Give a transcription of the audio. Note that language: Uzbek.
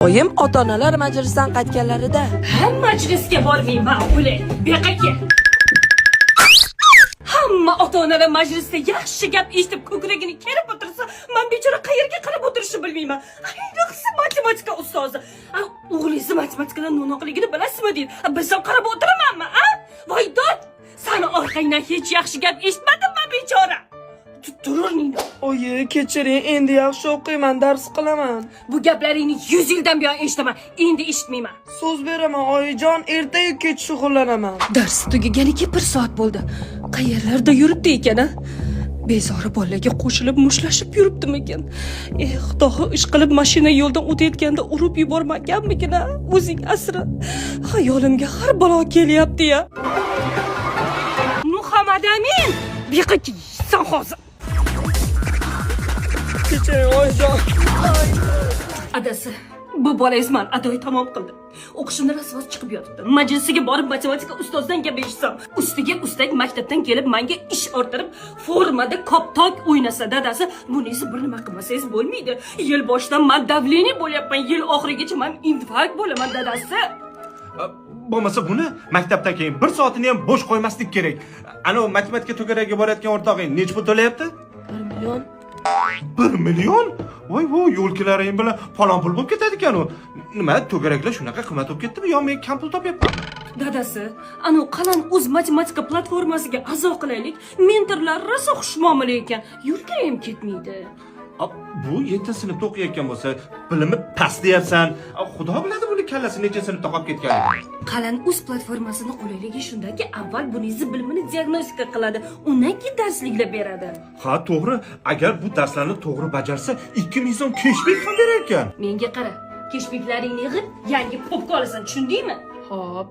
Oyim ota-onalar majlisdan qaytganlarida Hamma majlisga bormayman, ular. Bu yoqqa kel. Hamma ota-onalar majlisda yaxshi gap eshitib ko'kragini kerib o'tirsa, men bechora qayerga qarab o'tirishni bilmayman. Ayniqsa matematika ustozi. O'g'lingiz matematikadan no'noqligini bilasizmi deydi. Biz ham qarab o'tiramanmi, a? Voy dod! Sani orqangdan hech yaxshi gap eshitmadimmi, bechora? Tururingni. Oyi, kechiring, endi yaxshi o'qiyman, dars qilaman. Bu gaplaringni 100 yildan buyon eshitaman. Endi eshitmayman. So'z beraman, oyijon, ertayu kech shug'ullanaman. Dars tugaganiga 1 soat bo'ldi. Qayerlarda yuribdi ekan-a? Bezori bolalarga qo'shilib mushtlashib yuribdimi ekan? Xudo, ish qilib mashina yo'ldan o'tayotganda urib yubormaganmikin-a? O'zing asra. Xayolimga har balo kelyapti-ya. Muhammad Amin, biqi san hozir. Kechiring, oyijon. Adasi, bu bolangiz men adoy tamom qildi. O'qishimda rasvos chiqib yotibdi. Majlisiga borib matematika ustozidan gap eshitsam, ustiga ustak maktabdan kelib menga ish orttirib, formada koptok o'ynasa dadasi, bunisi bir nima qilmasangiz bo'lmaydi. Yil boshidan men davleniya bo'lyapman, yil oxirigacha men infarkt bo'laman dadasi. Bo'lmasa buni maktabdan keyin 1 soatini ham bo'sh qo'ymaslik kerak. Ana matematika to'garagiga borayotgan o'rtog'ing nech pul to'layapti? 1 million. 1 million? Voy, yo'lkilaring bilan falon pul bo'lib ketadi ekan u. Nima, to'garaklar shunaqa qimmat bo'lib ketdimi yo men kam pul topyapmanmi? Dadasi, ana qalan o'z matematika platformasiga a'zo qilaylik. Mentorlar rosa xushmuomala ekan. Yurgayim ketmaydi. Bu 7-sinfda o'qiyotgan bo'lsa, bilimi past deyapsan. Xudo biladi buni kallasi necha sinfda qolib ketganligini. Qalan o'z platformasini qulayligi shundaki, avval buningizni bilimini diagnostika qiladi, undan keyin darsliklar beradi. Ha, to'g'ri. Agar bu darslarni to'g'ri bajarsa, 2 ming so'm keshbek ham berar ekan. Menga qara, keshbeklaringni yig'ib, yangi popka olasan, tushundingmi? Xo'p.